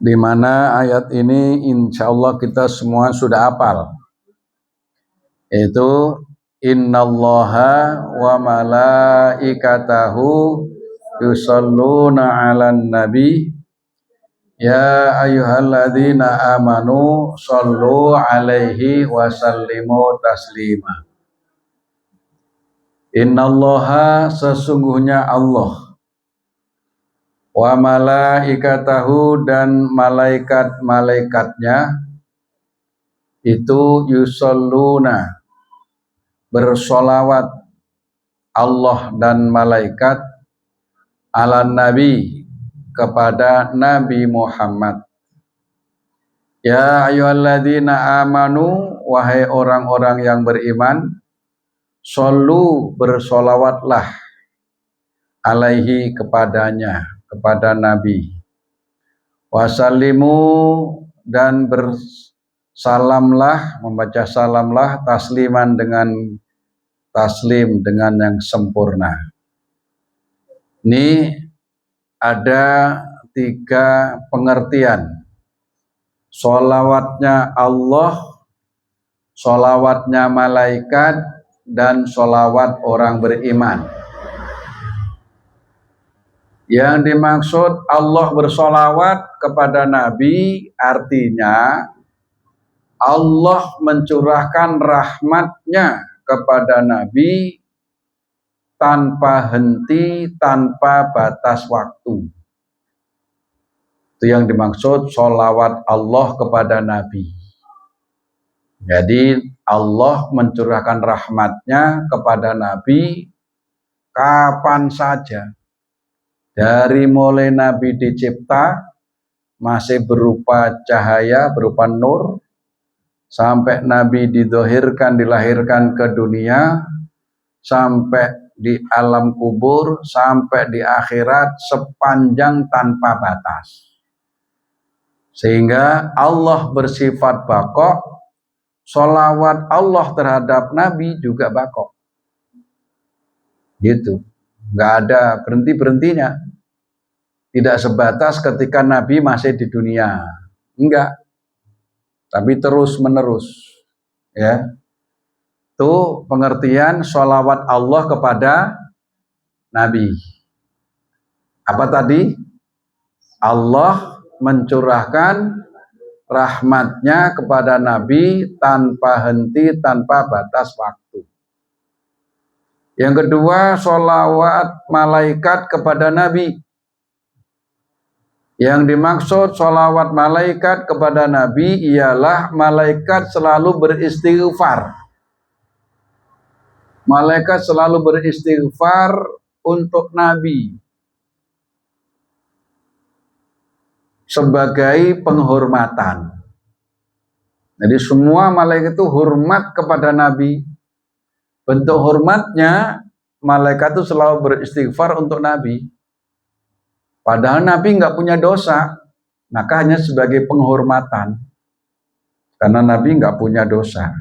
di mana ayat ini insya Allah kita semua sudah hafal, yaitu innallaha wa malaikatahu yusalluna 'alan nabi ya ayyuhalladzina amanu shallu 'alaihi wa sallimu taslima. Innallaha, sesungguhnya Allah, wa malaikatahu, dan malaikat-malaikatnya itu yusalluna, bersolawat Allah dan malaikat ala nabi, kepada Nabi Muhammad. Ya ayyuhalladzina amanu, wahai orang-orang yang beriman, shollu, bersolawatlah, alaihi, kepadanya, kepada Nabi, wasallimu, dan bersalamlah, membaca salamlah, tasliman, dengan taslim, dengan yang sempurna. Ini ada 3 pengertian: sholawatnya Allah, sholawatnya malaikat, dan sholawat orang beriman. Yang dimaksud Allah bersolawat kepada Nabi, artinya Allah mencurahkan rahmatnya kepada Nabi tanpa henti, tanpa batas waktu. Itu yang dimaksud sholawat Allah kepada Nabi. Jadi Allah mencurahkan rahmatnya kepada Nabi kapan saja. Dari mulai Nabi dicipta, masih berupa cahaya, berupa nur, sampai Nabi didohirkan, dilahirkan ke dunia, sampai di alam kubur, sampai di akhirat, sepanjang tanpa batas. Sehingga Allah bersifat baqo, sholawat Allah terhadap Nabi juga baqo. Gitu, nggak ada berhenti-berhentinya. Tidak sebatas ketika Nabi masih di dunia, enggak, tapi terus menerus. Ya, itu pengertian sholawat Allah kepada Nabi. Apa tadi? Allah mencurahkan rahmatnya kepada Nabi tanpa henti, tanpa batas waktu. Yang kedua, sholawat malaikat kepada Nabi. Yang dimaksud sholawat malaikat kepada Nabi ialah malaikat selalu beristighfar. Malaikat selalu beristighfar untuk Nabi sebagai penghormatan. Jadi semua malaikat itu hormat kepada Nabi. Bentuk hormatnya, malaikat itu selalu beristighfar untuk Nabi. Padahal Nabi nggak punya dosa, maka hanya sebagai penghormatan. Karena Nabi nggak punya dosa.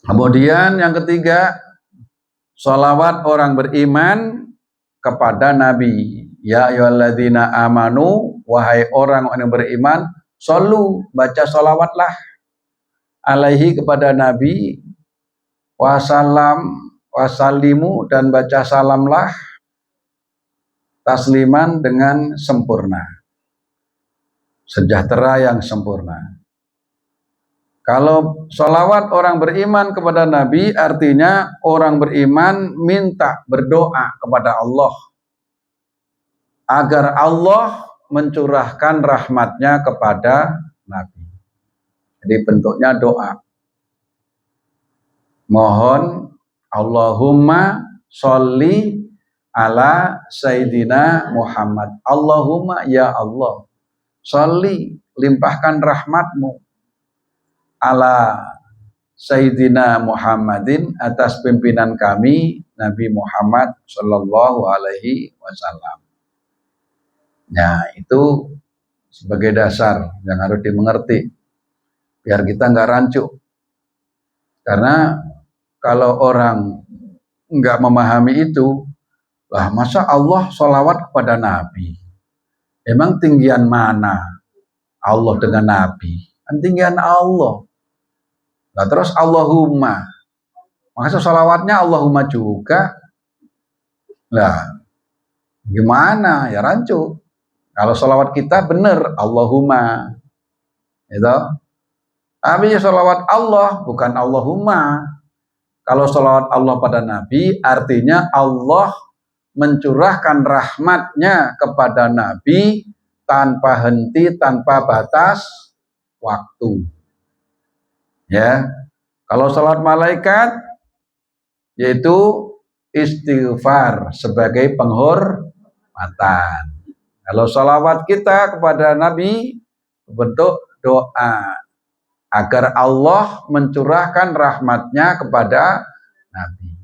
Kemudian yang ketiga, sholawat orang beriman kepada Nabi. Ya ayyuhalladzina amanu, wahai orang yang beriman, shollu, baca sholawatlah, alaihi, kepada Nabi, wasallam, wasallimu, dan baca salamlah, tasliman, dengan sempurna, sejahtera yang sempurna. Kalau sholawat orang beriman kepada Nabi, artinya orang beriman minta, berdoa kepada Allah agar Allah mencurahkan rahmatnya kepada Nabi. Jadi bentuknya doa. Mohon, Allahumma sholli ala Sayyidina Muhammad. Allahumma, ya Allah, sholli, limpahkan rahmatmu, ala Sayyidina Muhammadin, atas pimpinan kami Nabi Muhammad Sallallahu Alaihi Wasallam. Nah, itu sebagai dasar yang harus dimengerti biar kita nggak rancu. Karena kalau orang nggak memahami itu, lah masa Allah sholawat kepada Nabi, Emang tinggian mana Allah dengan Nabi? Kan tinggian Allah. Nah terus Allahumma, maksud salawatnya Allahumma juga. Lah gimana ya rancu? Kalau salawat kita bener Allahumma, itu. Tapi salawat Allah bukan Allahumma. Kalau salawat Allah pada Nabi artinya Allah mencurahkan rahmatnya kepada Nabi tanpa henti, tanpa batas waktu. Ya, kalau salat malaikat yaitu istighfar sebagai penghormatan. Kalau salawat kita kepada Nabi bentuk doa agar Allah mencurahkan rahmatnya kepada Nabi.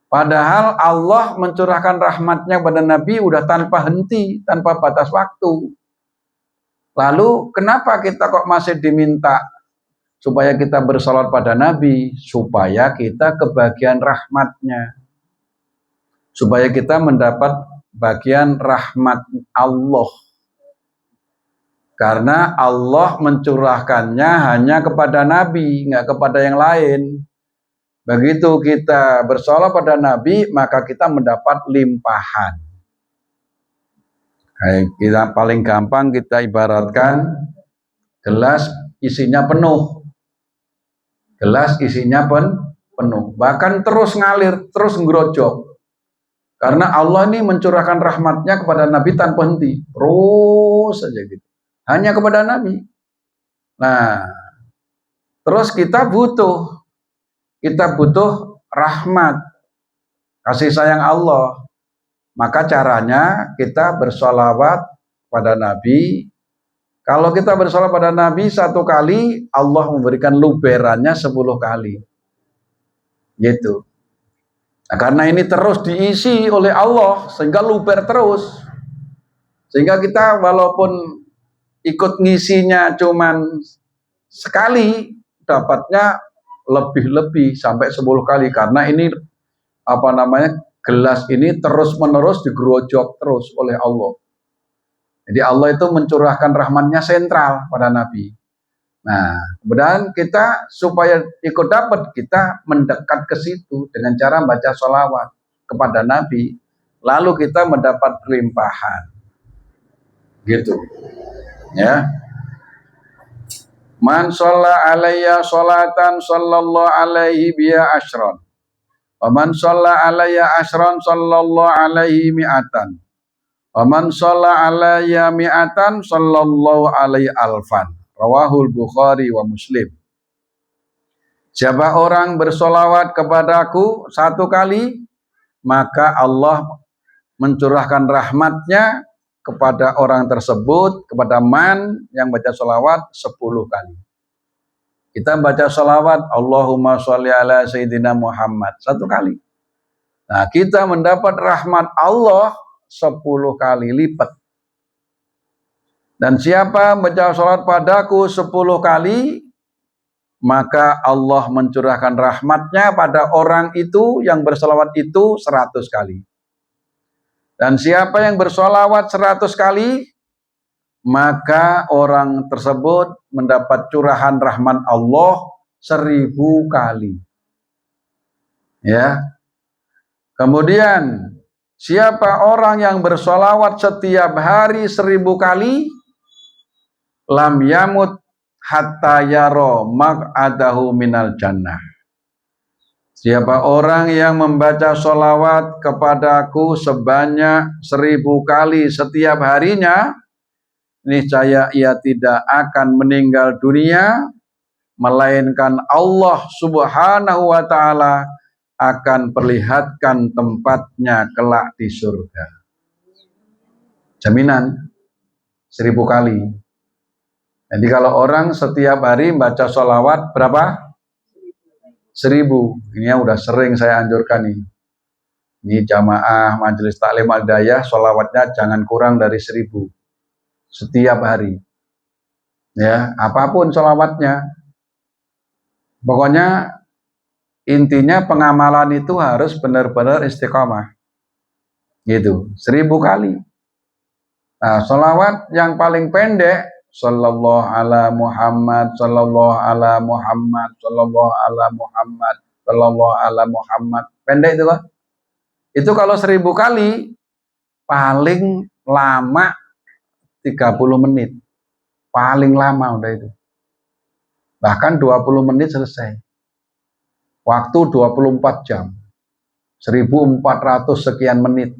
Padahal Allah mencurahkan rahmatnya kepada Nabi udah tanpa henti, tanpa batas waktu. Lalu kenapa kita kok masih diminta supaya kita bersalat pada Nabi? Supaya kita kebagian rahmatnya. Supaya kita mendapat bagian rahmat Allah. Karena Allah mencurahkannya hanya kepada Nabi, nggak kepada yang lain. Begitu kita bersalat pada Nabi, maka kita mendapat limpahan. Kita paling gampang kita ibaratkan gelas isinya penuh. Gelas isinya penuh. Bahkan terus ngalir, terus ngerojok. Karena Allah ini mencurahkan rahmatnya kepada Nabi tanpa henti. Terus saja gitu. Hanya kepada Nabi. Nah, terus kita butuh rahmat, kasih sayang Allah. Maka caranya kita bersolawat pada Nabi. Kalau kita bersolawat pada Nabi 1 kali, Allah memberikan luberannya 10 kali. Gitu. Nah, karena ini terus diisi oleh Allah, sehingga luber terus. Sehingga kita walaupun ikut ngisinya cuman sekali, dapatnya lebih-lebih sampai 10 kali. Karena ini gelas ini terus-menerus digerojok terus oleh Allah. Jadi Allah itu mencurahkan rahmatnya sentral pada Nabi. Nah, kemudian kita supaya ikut dapat, kita mendekat ke situ dengan cara baca sholawat kepada Nabi. Lalu kita mendapat limpahan. Gitu. Ya. Man shalla alayya sholatan sallallahu alaihi biha asyran. Wa man shalla alayya asyran sallallahu alaihi mi'atan. Wa man shalla alayya mi'atan sallallahu alaihi alfan. Rawahul Bukhari wa Muslim. Siapa orang bersolawat kepadaku 1 kali, maka Allah mencurahkan rahmatnya kepada orang tersebut, kepada man yang baca sholawat 10 kali. Kita baca sholawat Allahumma sholli ala Sayyidina Muhammad 1 kali. Nah, kita mendapat rahmat Allah 10 kali lipat. Dan siapa baca sholawat padaku 10 kali, maka Allah mencurahkan rahmatnya pada orang itu yang bersolawat itu 100 kali. Dan siapa yang bersolawat 100 kali, maka orang tersebut mendapat curahan rahmat Allah 1000 kali. Ya. Kemudian, siapa orang yang bersolawat setiap hari 1000 kali, lam yamut hatta yaro maq'adahu minal jannah. Siapa orang yang membaca sholawat kepadaku sebanyak 1000 kali setiap harinya, niscaya ia tidak akan meninggal dunia, melainkan Allah subhanahu wa ta'ala akan perlihatkan tempatnya kelak di surga. Jaminan 1000 kali. Jadi kalau orang setiap hari baca sholawat berapa? 1000. Ini yang udah sering saya anjurkan nih. Ini jamaah majelis taklim al-hidayah, sholawatnya jangan kurang dari 1000 setiap hari. Ya, apapun sholawatnya. Pokoknya intinya pengamalan itu harus benar-benar istiqomah. Gitu, 1000 kali. Nah, sholawat yang paling pendek, sallallahu ala Muhammad, sallallahu ala Muhammad, sallallahu ala Muhammad, sallallahu ala Muhammad. Pendek itu kan? Itu kalau 1000 kali, paling lama 30 menit. Paling lama udah itu. Bahkan 20 menit selesai. Waktu 24 jam. 1400 sekian menit.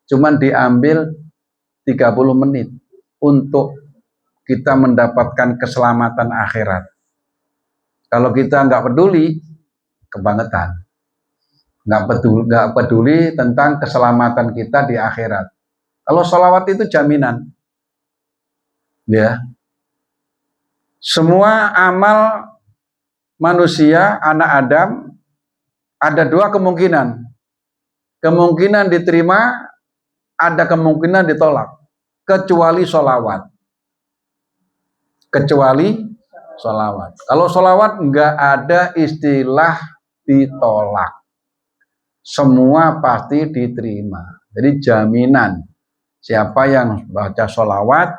Cuman diambil 30 menit untuk kita mendapatkan keselamatan akhirat. Kalau kita nggak peduli, kebangetan. Nggak peduli tentang keselamatan kita di akhirat. Kalau sholawat itu jaminan. Ya. Semua amal manusia, anak Adam, ada 2 kemungkinan. Kemungkinan diterima, ada kemungkinan ditolak. Kecuali sholawat. Kecuali sholawat. Kalau sholawat nggak ada istilah ditolak. Semua pasti diterima. Jadi jaminan. Siapa yang baca sholawat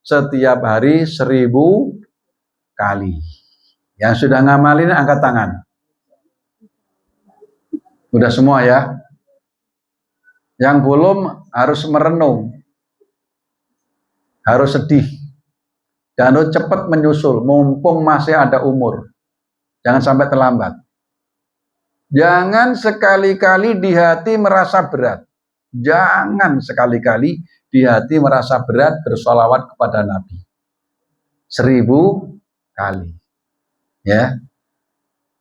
setiap hari 1000 kali. Yang sudah ngamalin angkat tangan. Udah semua ya. Yang belum harus merenung. Harus sedih. Dan harus cepat menyusul. Mumpung masih ada umur. Jangan sampai terlambat. Jangan sekali-kali di hati merasa berat. Jangan sekali-kali di hati merasa berat bersolawat kepada Nabi. 1000 kali. Ya.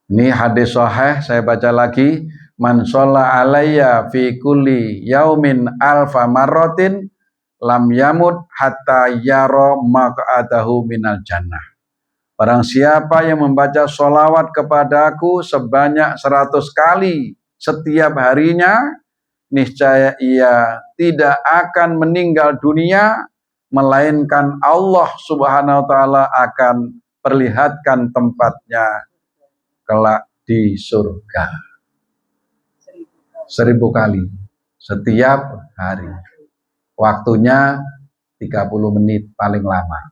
Ini hadis sahih, saya baca lagi. Man sholla alayya fi kulli yaumin alfa marratin lam yamut hatta yara maq'adahu minal jannah. Barang siapa yang membaca sholawat kepadaku sebanyak 100 kali setiap harinya, niscaya ia tidak akan meninggal dunia, melainkan Allah Subhanahu wa Ta'ala akan perlihatkan tempatnya kelak di surga. 1000 kali setiap hari. Waktunya 30 menit paling lama.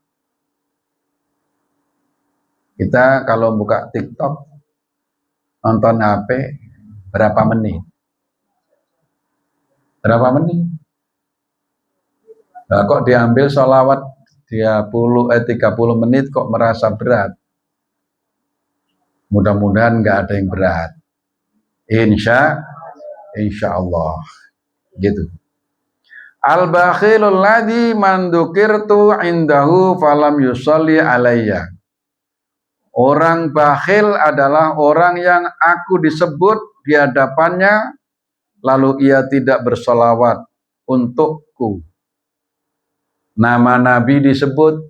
Kita kalau buka TikTok, nonton HP, berapa menit? Berapa menit? Nah, kok diambil sholawat 30 menit kok merasa berat? Mudah-mudahan nggak ada yang berat. Insya Allah. Gitu. Al-bakhilul ladzi man dzukirtu indahu falam yusolli alayya. Orang bakhil adalah orang yang aku disebut di hadapannya, lalu ia tidak bersolawat untukku. Nama Nabi disebut,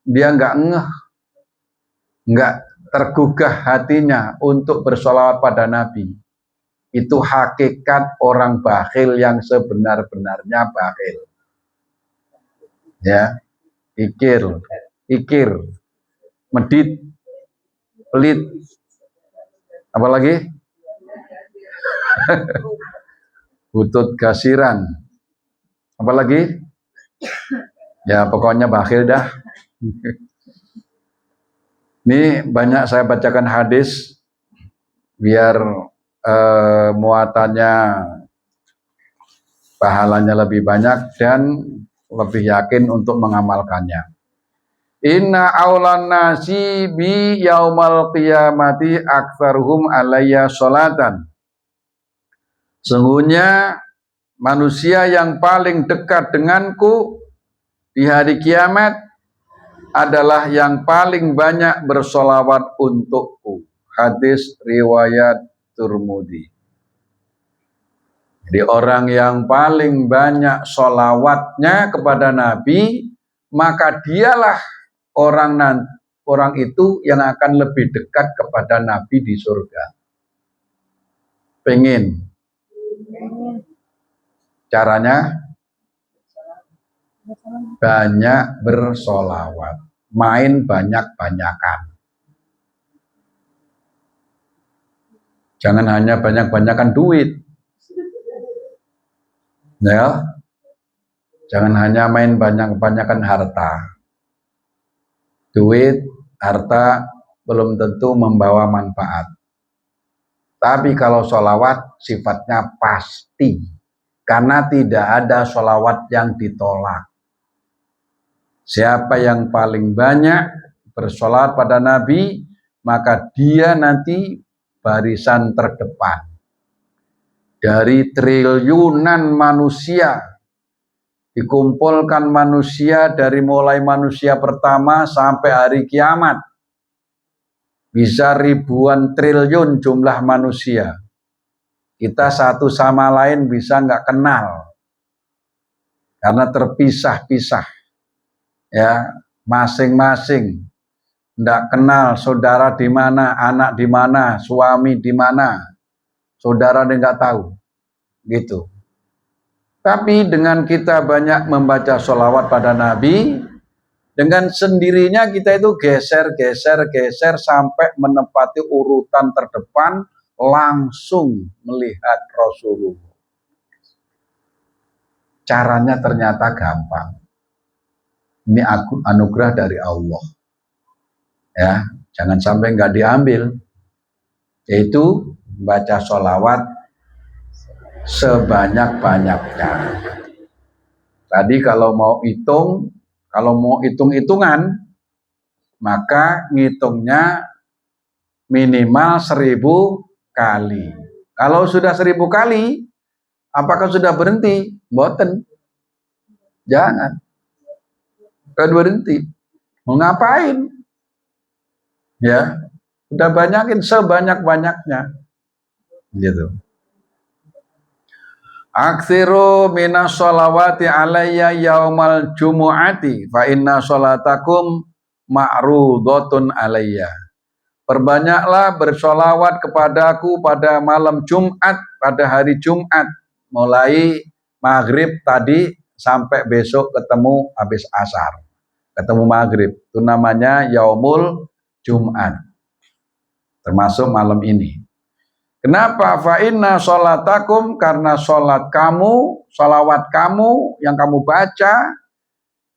dia nggak tergugah hatinya untuk bersolawat pada Nabi. Itu hakikat orang bakhil yang sebenar-benarnya bakhil. Ya, ikir. Medit, pelit, apalagi butut gasiran, apalagi ya pokoknya bakhil dah. Ini banyak saya bacakan hadis biar muatannya, pahalanya lebih banyak dan lebih yakin untuk mengamalkannya. Inna aulan nasi bi yaumal qiyamati aktsaruhum alayya sholatan. Sungguhnya manusia yang paling dekat denganku di hari kiamat adalah yang paling banyak bersolawat untukku. Hadis riwayat Tirmidzi. Jadi orang yang paling banyak solawatnya kepada Nabi, maka dialah orang itu yang akan lebih dekat kepada Nabi di surga. Pengen? Caranya banyak bersolawat, main banyak-banyakan. Jangan hanya banyak-banyakan duit. Ya, Jangan hanya main banyak-banyakan harta. Duit, harta belum tentu membawa manfaat. Tapi kalau sholawat sifatnya pasti. Karena tidak ada sholawat yang ditolak. Siapa yang paling banyak bersolawat pada Nabi, maka dia nanti barisan terdepan. Dari triliunan manusia, dikumpulkan manusia dari mulai manusia pertama sampai hari kiamat. Bisa ribuan triliun jumlah manusia. Kita satu sama lain bisa nggak kenal. Karena terpisah-pisah. Ya, masing-masing. Nggak kenal saudara di mana, anak di mana, suami di mana. Saudara nggak tahu. Gitu. Tapi dengan kita banyak membaca sholawat pada Nabi, dengan sendirinya kita itu geser sampai menempati urutan terdepan, langsung melihat Rasulullah. Caranya ternyata gampang. Ini anugerah dari Allah. Ya, jangan sampai nggak diambil. Yaitu baca sholawat sebanyak-banyaknya. Tadi kalau mau hitung-hitungan, maka ngitungnya minimal 1000 kali. Kalau sudah 1000 kali, apakah sudah berhenti? Boten. Jangan. Kan berhenti. Mau ngapain? Ya, udah banyakin sebanyak-banyaknya. Gitu. Aksiru minas sholawati alayya yaumal jumu'ati fa inna sholatakum ma'rudotun alayya. Perbanyaklah bersolawat kepadaku pada malam Jumat, pada hari Jumat. Mulai maghrib tadi sampai besok ketemu habis asar. Ketemu maghrib. Itu namanya yaumul Jumat. Termasuk malam ini. Kenapa? Fa inna sholatakum, karena sholat kamu, sholawat kamu yang kamu baca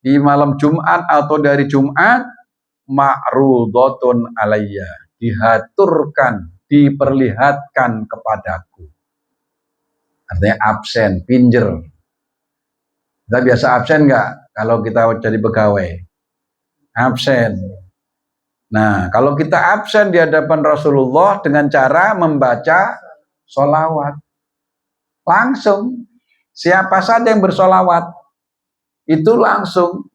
di malam Jumat atau dari Jumat, ma'rudotun alayya, dihaturkan, diperlihatkan kepadaku. Artinya absen, pinjer. Kita biasa absen nggak kalau kita jadi pegawai? Absen. Nah, kalau kita absen di hadapan Rasulullah dengan cara membaca sholawat, langsung siapa saja yang bersolawat itu langsung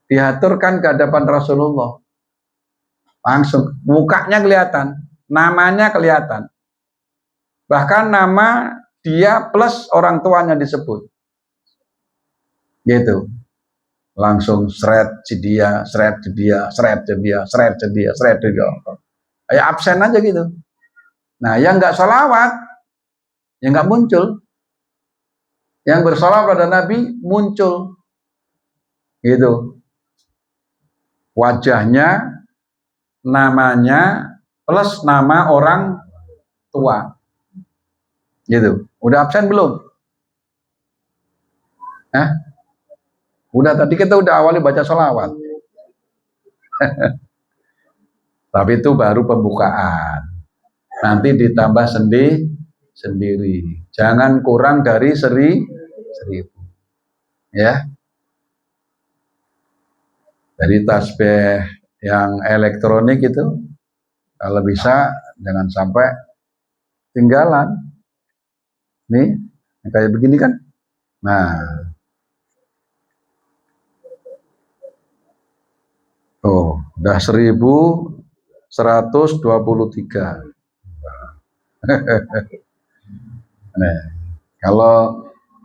diaturkan ke hadapan Rasulullah. Langsung mukanya kelihatan, namanya kelihatan. Bahkan nama dia plus orang tuanya disebut. Gitu. Langsung seret dia. Kayak absen aja gitu. Nah, yang nggak sholawat, yang nggak muncul. Yang bersolawat pada Nabi muncul. Gitu. Wajahnya, namanya, plus nama orang tua. Gitu. Udah absen belum? Udah, tadi kita udah awali baca sholawat. Tapi itu baru pembukaan. Nanti ditambah sendiri. Jangan kurang dari 1000. Ya. Jadi tasbih yang elektronik itu, kalau bisa jangan sampai tinggalan. Nih, kayak begini kan. Nah. Oh, udah 1123. Nah,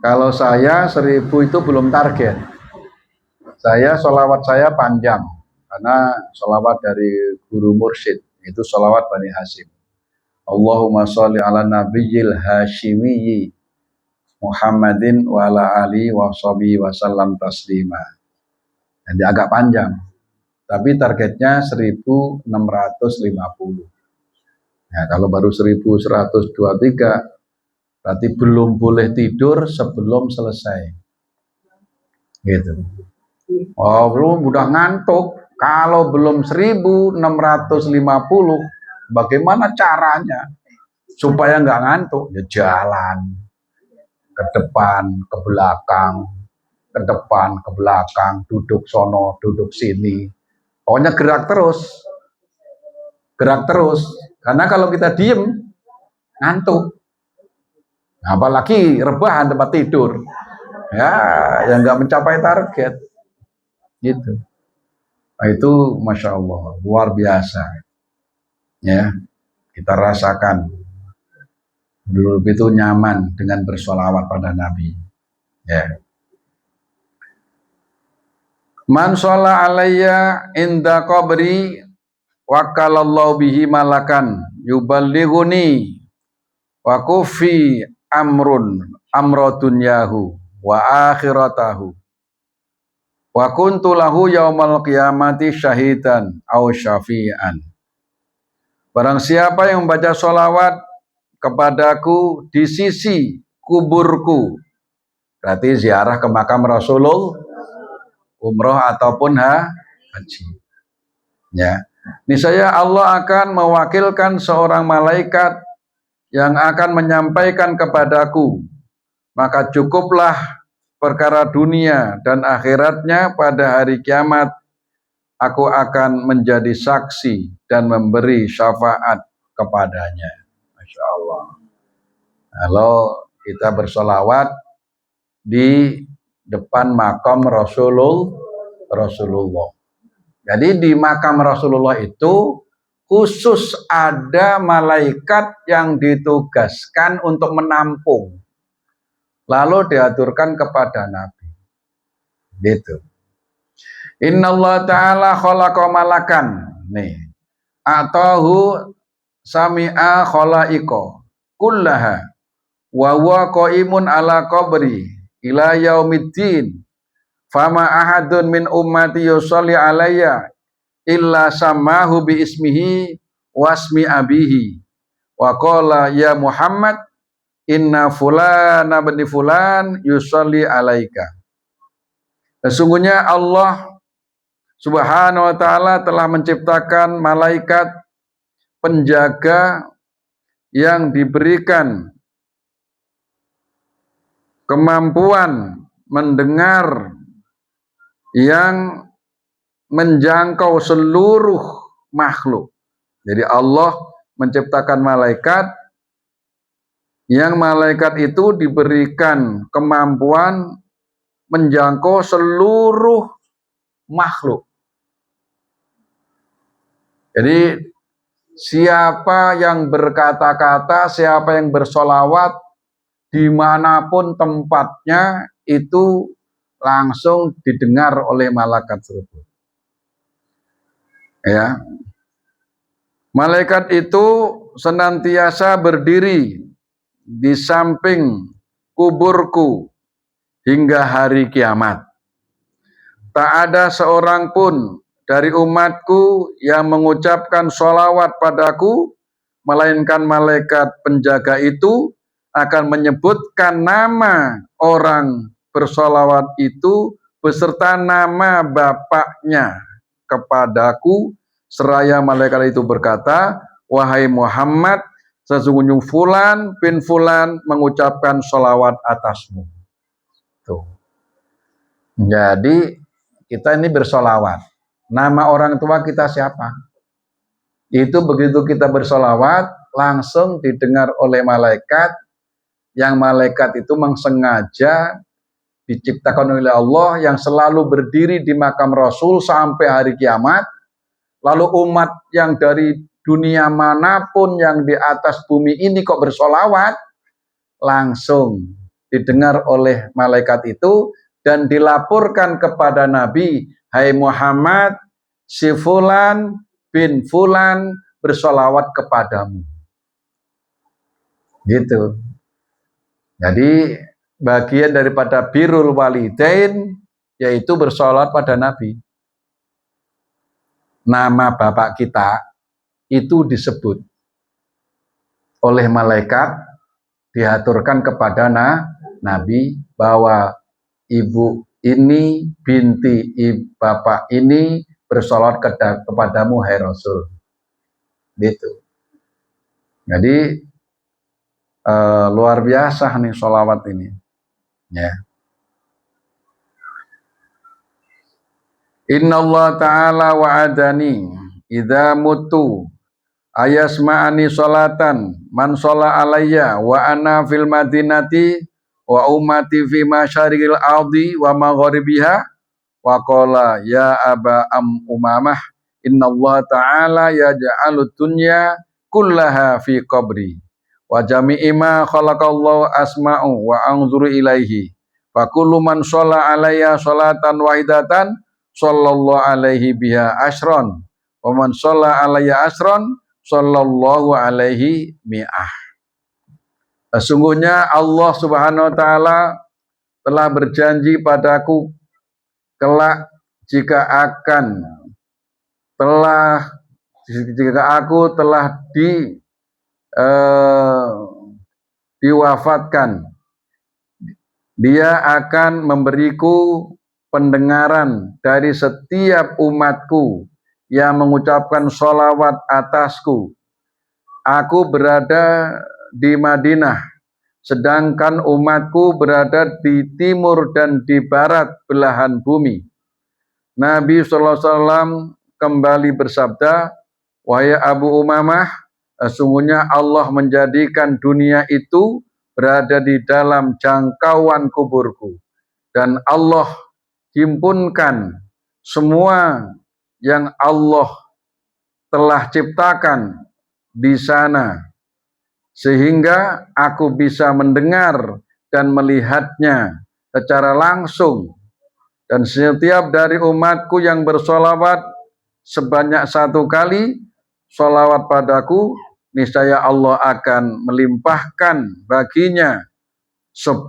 kalau saya 1000 itu belum target. Sholawat saya panjang karena sholawat dari guru mursyid, itu sholawat Bani Hasyim. Allahumma sholli ala nabiyyil hashimiyyi Muhammadin wa ala alihi wa sahbihi wa sallam taslima. Jadi agak panjang. Tapi targetnya 1150. Nah, kalau baru 1123, berarti belum boleh tidur sebelum selesai. Gitu. Oh, belum udah ngantuk. Kalau belum 1650, bagaimana caranya supaya nggak ngantuk? Ya jalan ke depan, ke belakang, ke depan, ke belakang, duduk sono, duduk sini. Pokoknya gerak terus, gerak terus. Karena kalau kita diem, ngantuk. Apalagi rebahan tempat tidur, ya, yang nggak mencapai target, gitu. Nah, itu masya Allah luar biasa, ya. Kita rasakan dulu itu nyaman dengan bersolawat pada Nabi, ya. Man sholla alayya inda qabri wakalallahu bihi malakan yuballighuni wa kufi amro dunyahu wa akhiratahu wa kuntu lahu yaumal qiyamati syahidan au syafi'an. Barang siapa yang membaca sholawat kepadaku di sisi kuburku, berarti ziarah ke makam Rasulullah, umroh ataupun haji, ya. Niscaya Allah akan mewakilkan seorang malaikat yang akan menyampaikan kepadaku, maka cukuplah perkara dunia dan akhiratnya pada hari kiamat, aku akan menjadi saksi dan memberi syafaat kepadanya. Masya Allah. Kalau kita bersolawat di depan makam Rasulullah. Jadi di makam Rasulullah itu khusus ada malaikat yang ditugaskan untuk menampung. Lalu diaturkan kepada Nabi. Gitu. Innallaha ta'ala khalaqa malakan. Nih. Atahu sami'a khalaiko kullaha wa huwa qaimun ala qabri ila yaumiddin. Fama ahadun min ummati yusalli alayya illa samahu bi ismihi wasmi abihi wa qala ya Muhammad inna fulana bin fulan yusalli alaika. Sesungguhnya Allah Subhanahu wa ta'ala telah menciptakan malaikat penjaga yang diberikan kemampuan mendengar yang menjangkau seluruh makhluk. Jadi Allah menciptakan malaikat yang malaikat itu diberikan kemampuan menjangkau seluruh makhluk. Jadi siapa yang berkata-kata, siapa yang bersolawat, dimanapun tempatnya itu langsung didengar oleh malaikat tersebut. Ya, malaikat itu senantiasa berdiri di samping kuburku hingga hari kiamat. Tak ada seorang pun dari umatku yang mengucapkan sholawat padaku, melainkan malaikat penjaga itu akan menyebutkan nama orang bersholawat itu beserta nama bapaknya kepadaku, seraya malaikat itu berkata, wahai Muhammad, sesungguhnya fulan bin fulan mengucapkan sholawat atasmu. Tuh. Jadi kita ini bersolawat. Nama orang tua kita siapa? Itu begitu kita bersolawat, langsung didengar oleh malaikat, yang malaikat itu sengaja diciptakan oleh Allah yang selalu berdiri di makam Rasul sampai hari kiamat. Lalu umat yang dari dunia manapun yang di atas bumi ini kok bersolawat, langsung didengar oleh malaikat itu dan dilaporkan kepada Nabi, hai Muhammad, si fulan bin fulan bersolawat kepadamu. Gitu. Jadi bagian daripada birrul walidain yaitu bersolawat pada Nabi. Nama bapak kita itu disebut oleh malaikat, diaturkan kepada Nabi bahwa ibu ini binti bapak ini bersolawat kepadamu hai Rasul. Gitu. Jadi luar biasa nih solawat ini. Ya. Inna Allah Ta'ala wa'adani idza mutu ayasma'ani sholatan man shola alayya wa ana fil madinati wa ummati fi masyarikil ardi wa magharibiha wa qala ya aba umamah inna Allah ta'ala yaj'alud dunya kullaha fi qabri wa jami'i ma khalaqallahu asma'u wa anzuru ilaihi fa kullu man shola alayya sholatan wahidatan sallallahu alaihi biha asron wa man shola alayya asron sallallahu alaihi mi'ah. Sesungguhnya Allah Subhanahu wa taala telah berjanji padaku kelak jika aku telah diwafatkan, dia akan memberiku pendengaran dari setiap umatku yang mengucapkan sholawat atasku. Aku berada di Madinah, sedangkan umatku berada di timur dan di barat belahan bumi. Nabi SAW kembali bersabda, wahai Abu Umamah, sesungguhnya Allah menjadikan dunia itu berada di dalam jangkauan kuburku. Dan Allah himpunkan semua yang Allah telah ciptakan di sana, sehingga aku bisa mendengar dan melihatnya secara langsung. Dan setiap dari umatku yang bersolawat sebanyak 1 kali solawat padaku, niscaya Allah akan melimpahkan baginya 10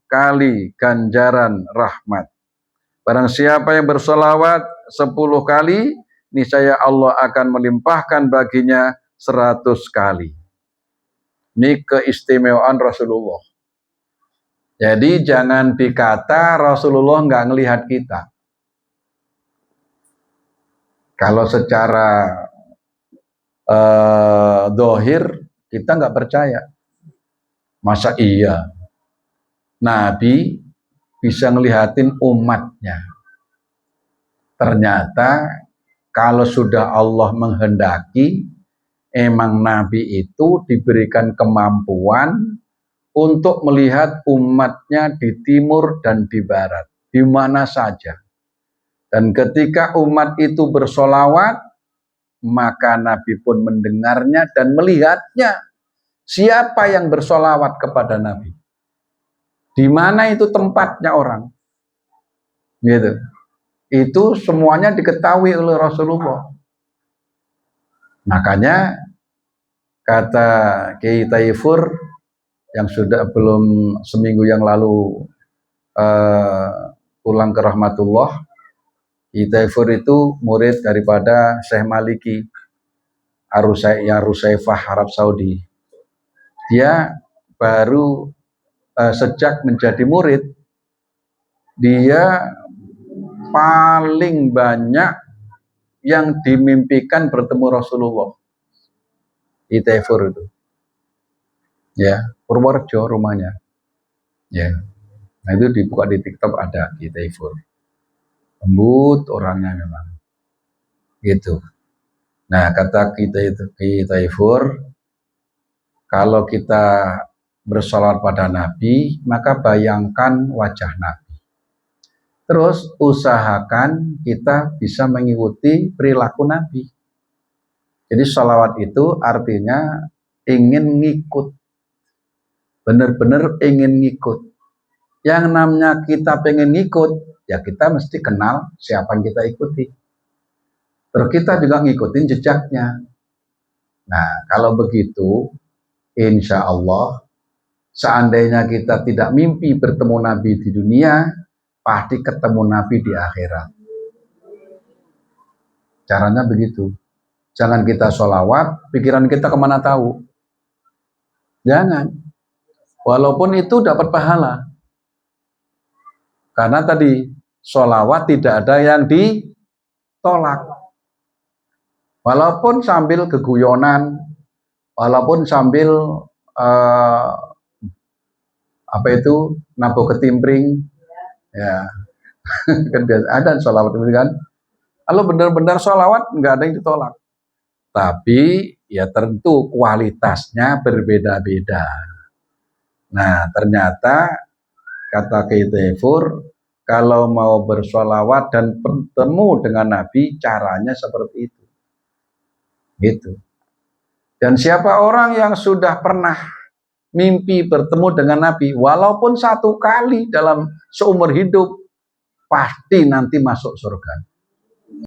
kali ganjaran rahmat. Barang siapa yang bersolawat 10 kali, niscaya Allah akan melimpahkan baginya 100 kali. Ini keistimewaan Rasulullah. Jadi jangan dikata Rasulullah nggak ngelihat kita. Kalau secara dohir kita nggak percaya. Masa iya Nabi bisa ngelihatin umatnya? Ternyata kalau sudah Allah menghendaki, emang Nabi itu diberikan kemampuan untuk melihat umatnya di timur dan di barat, di mana saja. Dan ketika umat itu bersolawat, maka Nabi pun mendengarnya dan melihatnya. Siapa yang bersolawat kepada Nabi? Di mana itu tempatnya orang? Gitu. Itu semuanya diketahui oleh Rasulullah. Makanya kata Kiai Taifur yang sudah belum seminggu yang lalu pulang ke rahmatullah, Kiai Taifur itu murid daripada Syekh Maliki Rusaifah Arab Saudi. Dia baru sejak menjadi murid, dia paling banyak yang dimimpikan bertemu Rasulullah. Taifur itu, ya, Purworejo rumahnya, ya. Nah itu dibuka di TikTok ada Taifur, lembut orangnya memang, gitu. Nah kata kita itu Taifur, kalau kita bersolawat pada Nabi, maka bayangkan wajah Nabi. Terus usahakan kita bisa mengikuti perilaku Nabi. Jadi sholawat itu artinya ingin ngikut. Benar-benar ingin ngikut. Yang namanya kita pengen ngikut, ya kita mesti kenal siapa yang kita ikuti. Terus kita juga ngikutin jejaknya. Nah kalau begitu, insya Allah, seandainya kita tidak mimpi bertemu Nabi di dunia, pasti ketemu Nabi di akhirat. Caranya begitu. Jangan kita sholawat, pikiran kita kemana tahu. Jangan. Walaupun itu dapat pahala. Karena tadi sholawat tidak ada yang ditolak. Walaupun sambil keguyonan, walaupun sambil apa itu nabok ketimpring, ya kan biasa ada sholawat itu kan. Kalau benar-benar sholawat nggak ada yang ditolak. Tapi ya tentu kualitasnya berbeda-beda. Nah ternyata kata Kiai Taifur, kalau mau bersholawat dan bertemu dengan Nabi caranya seperti itu. Gitu. Dan siapa orang yang sudah pernah mimpi bertemu dengan Nabi, walaupun satu kali dalam seumur hidup, pasti nanti masuk surga.